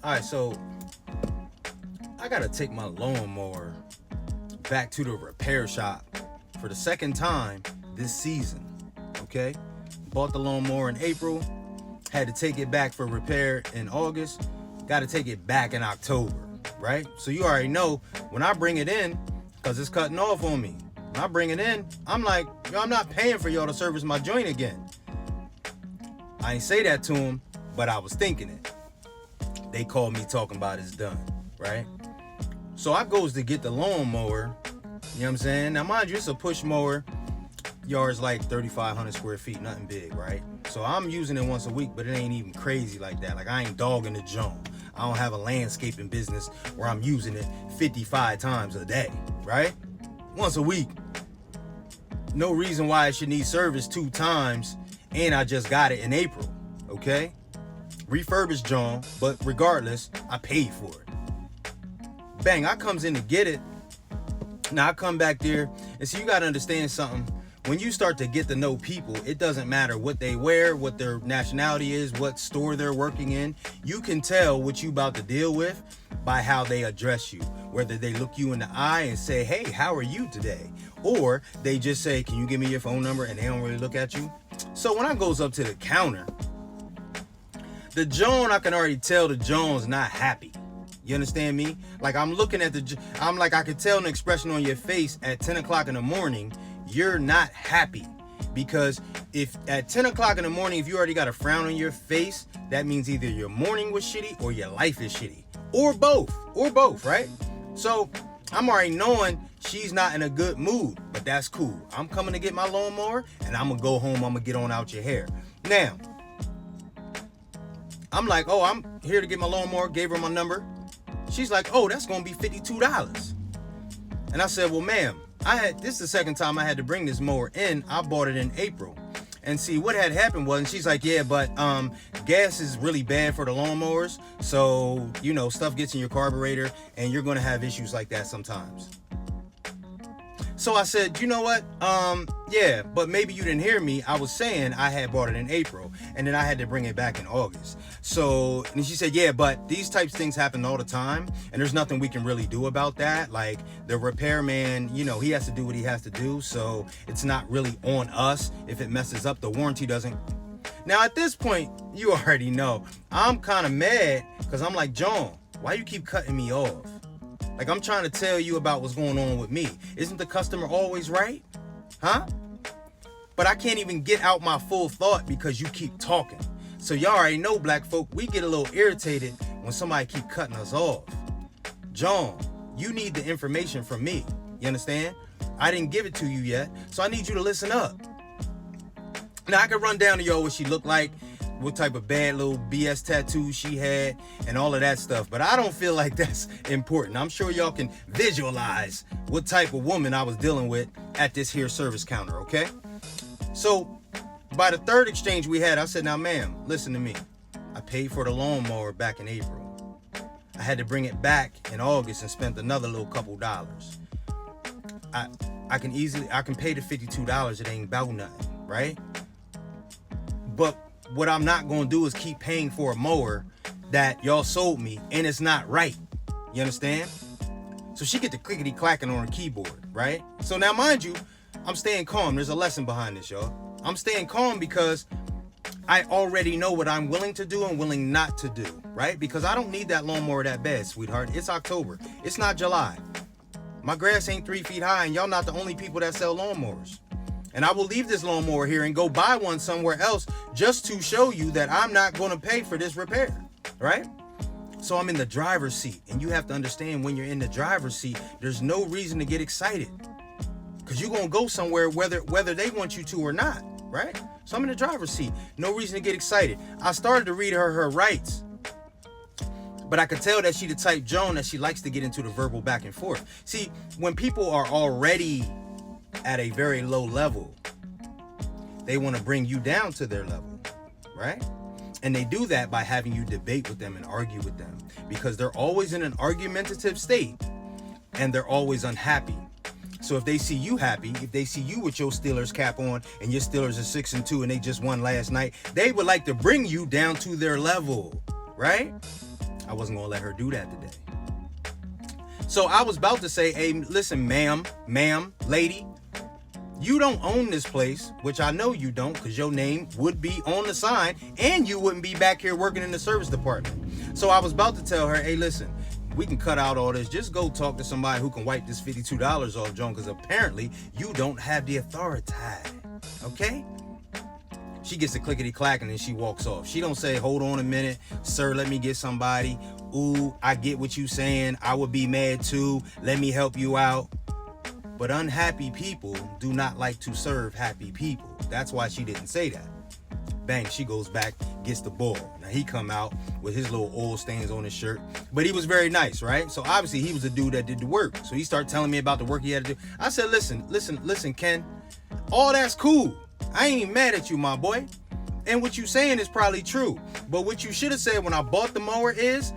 Alright, so I gotta take my lawnmower back to the repair shop for the second time this season. Okay? Bought the lawnmower in April, had to take it back for repair in August, gotta take it back in October, right? So you already know when I bring it in, because it's cutting off on me. When I bring it in, I'm like, yo, I'm not paying for y'all to service my joint again. I ain't say that to him, but I was thinking it. They called me talking about it's done, right? So I goes to get the lawnmower, you know what I'm saying? Now mind you, it's a push mower, yards like 3,500 square feet, nothing big, right? So I'm using it once a week, but it ain't even crazy like that. Like I ain't dogging the joint. I don't have a landscaping business where I'm using it 55 times a day, right? Once a week. No reason why it should need service 2 times, and I just got it in April, okay? Refurbished John, but regardless, I paid for it. Bang, I comes in to get it. Now I come back there, and see, you gotta understand something. When you start to get to know people, it doesn't matter what they wear, what their nationality is, what store they're working in. You can tell what you about to deal with by how they address you. Whether they look you in the eye and say, hey, how are you today? Or they just say, can you give me your phone number? And they don't really look at you. So when I goes up to the counter, the Joan, I can already tell the Joan's not happy. You understand me? Like I'm looking at I'm like, I could tell an expression on your face at 10 o'clock in the morning, you're not happy. Because if at 10 o'clock in the morning, if you already got a frown on your face, that means either your morning was shitty or your life is shitty. Or both, right? So I'm already knowing she's not in a good mood, but that's cool. I'm coming to get my lawnmower and I'm gonna go home, I'm gonna get on out your hair. Now, I'm like, oh, I'm here to get my lawnmower, gave her my number. She's like, oh, that's gonna be $52. And I said, well, ma'am, this is the second time I had to bring this mower in. I bought it in April. And see, what had happened was, and she's like, yeah, but gas is really bad for the lawnmowers. So, you know, stuff gets in your carburetor and you're gonna have issues like that sometimes. So I said, you know what? Yeah, but maybe you didn't hear me. I was saying I had bought it in April and then I had to bring it back in August. So, and she said, yeah, but these types of things happen all the time and there's nothing we can really do about that. Like the repairman, you know, he has to do what he has to do. So it's not really on us if it messes up. The warranty doesn't. Now at this point, you already know, I'm kind of mad because I'm like, John, why you keep cutting me off? Like I'm trying to tell you about what's going on with me. Isn't the customer always right? Huh? But I can't even get out my full thought because you keep talking. So y'all already know, black folk, we get a little irritated when somebody keep cutting us off. John, you need the information from me. You understand? I didn't give it to you yet, so I need you to listen up. Now I can run down to y'all what she looked like, what type of bad little BS tattoos she had, and all of that stuff. But I don't feel like that's important. I'm sure y'all can visualize what type of woman I was dealing with at this here service counter, okay? So by the third exchange we had, I said, now ma'am, listen to me. I paid for the lawnmower back in April. I had to bring it back in August and spent another little couple dollars. I can pay the $52. It ain't about nothing, right? But what I'm not going to do is keep paying for a mower that y'all sold me and it's not right. You understand? So she get the clickety clacking on her keyboard, right? So now mind you, I'm staying calm. There's a lesson behind this, y'all. I'm staying calm because I already know what I'm willing to do and willing not to do, right? Because I don't need that lawnmower that bad, sweetheart. It's October. It's not July. My grass ain't 3 feet high and y'all not the only people that sell lawnmowers. And I will leave this lawnmower here and go buy one somewhere else just to show you that I'm not going to pay for this repair, right? So I'm in the driver's seat, and you have to understand when you're in the driver's seat, there's no reason to get excited because you're going to go somewhere whether they want you to or not, right? So I'm in the driver's seat. No reason to get excited. I started to read her rights, but I could tell that she the type Joan that she likes to get into the verbal back and forth. See, when people are already at a very low level, they want to bring you down to their level, right? And they do that by having you debate with them and argue with them because they're always in an argumentative state and they're always unhappy. So if they see you happy, if they see you with your Steelers cap on and your Steelers are 6-2 and they just won last night, they would like to bring you down to their level, right? I wasn't going to let her do that today. So I was about to say, hey, listen, ma'am, lady, you don't own this place, which I know you don't, because your name would be on the sign and you wouldn't be back here working in the service department. So I was about to tell her, hey, listen, we can cut out all this. Just go talk to somebody who can wipe this $52 off, Joan, because apparently you don't have the authority. Okay? She gets the clickety-clacking and she walks off. She don't say, hold on a minute, sir, let me get somebody. Ooh, I get what you saying. I would be mad too. Let me help you out. But unhappy people do not like to serve happy people. That's why she didn't say that. Bang, she goes back, gets the ball. Now he come out with his little oil stains on his shirt. But he was very nice, right? So obviously he was the dude that did the work. So he started telling me about the work he had to do. I said, listen, Ken, all that's cool. I ain't even mad at you, my boy. And what you saying is probably true. But what you should have said when I bought the mower is,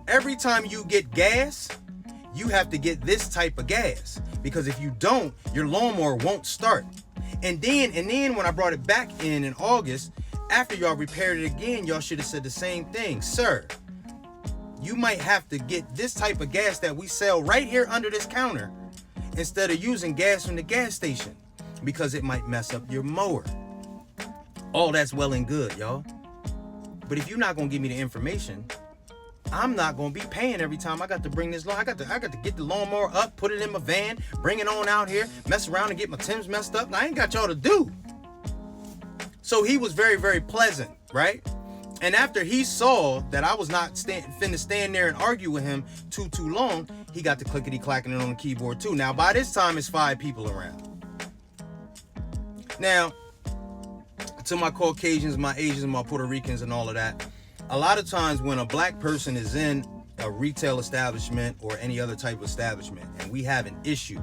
every time you get gas, you have to get this type of gas. Because if you don't, your lawnmower won't start. And then when I brought it back in August, after y'all repaired it again, y'all should have said the same thing. Sir, you might have to get this type of gas that we sell right here under this counter instead of using gas from the gas station, because it might mess up your mower. All that's well and good, y'all. But if you're not going to give me the information, I'm not going to be paying every time I got to bring this lawn. I got to get the lawnmower up, put it in my van, bring it on out here, mess around and get my Timbs messed up. I ain't got y'all to do. So he was very, very pleasant, right? And after he saw that I was not finna stand there and argue with him too long, he got to clickety-clacking it on the keyboard too. Now, by this time, it's 5 people around. Now, to my Caucasians, my Asians, my Puerto Ricans, and all of that, a lot of times when a black person is in a retail establishment or any other type of establishment and we have an issue,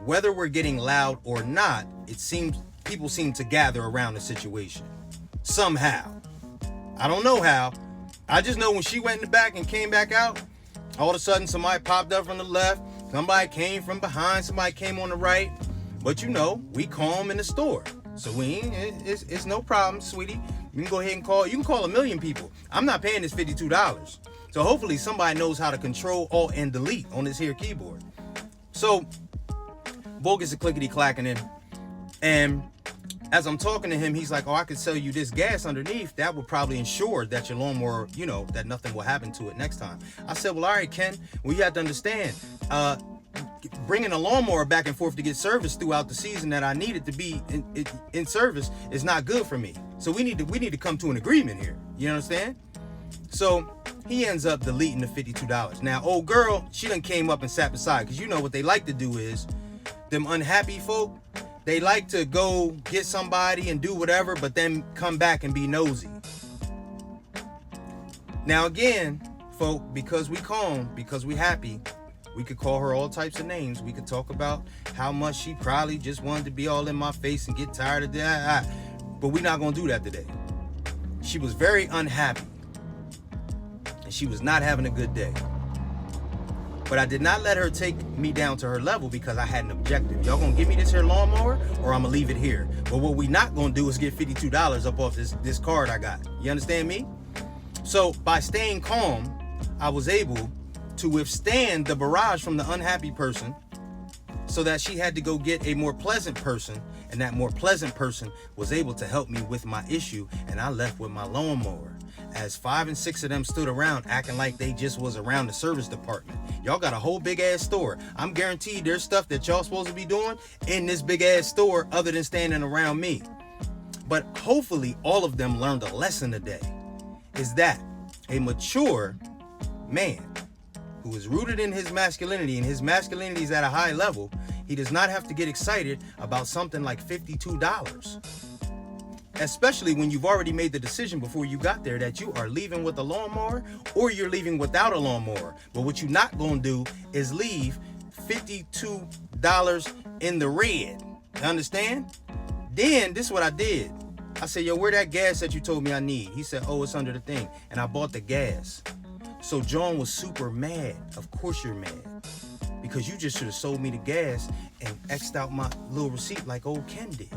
whether we're getting loud or not, it seems people seem to gather around the situation somehow. I don't know how. I just know when she went in the back and came back out, all of a sudden somebody popped up from the left, somebody came from behind, somebody came on the right. But you know, we calm in the store. So it's no problem, sweetie. You can go ahead and call. You can call 1 million people. I'm not paying this $52. So hopefully somebody knows how to control, alt, and delete on this here keyboard. So Bo gets a clickety-clacking in. And as I'm talking to him, he's like, oh, I could sell you this gas underneath. That would probably ensure that your lawnmower, you know, that nothing will happen to it next time. I said, well, all right, Ken, well, you have to understand, bringing a lawnmower back and forth to get service throughout the season that I needed to be in service is not good for me. So we need to come to an agreement here. You understand? So he ends up deleting the $52. Now, old girl, she done came up and sat beside, because you know what they like to do is, them unhappy folk, they like to go get somebody and do whatever, but then come back and be nosy. Now again, folk, because we calm, because we happy, we could call her all types of names. We could talk about how much she probably just wanted to be all in my face and get tired of that. But we're not going to do that today. She was very unhappy. And she was not having a good day. But I did not let her take me down to her level because I had an objective. Y'all gonna give me this here lawnmower or I'm gonna leave it here. But what we not gonna do is get $52 up off this card I got. You understand me? So by staying calm, I was able to withstand the barrage from the unhappy person so that she had to go get a more pleasant person, and that more pleasant person was able to help me with my issue, and I left with my lawnmower. As 5 and 6 of them stood around acting like they just was around the service department. Y'all got a whole big ass store. I'm guaranteed there's stuff that y'all supposed to be doing in this big ass store other than standing around me. But hopefully all of them learned a lesson today. Is that a mature man who is rooted in his masculinity, and his masculinity is at a high level, he does not have to get excited about something like $52. Especially when you've already made the decision before you got there that you are leaving with a lawnmower or you're leaving without a lawnmower. But what you're not going to do is leave $52 in the red. You understand? Then this is what I did. I said, yo, where that gas that you told me I need? He said, oh, it's under the thing. And I bought the gas. So John was super mad. Of course you're mad. Because you just should have sold me the gas and X'd out my little receipt like old Ken did.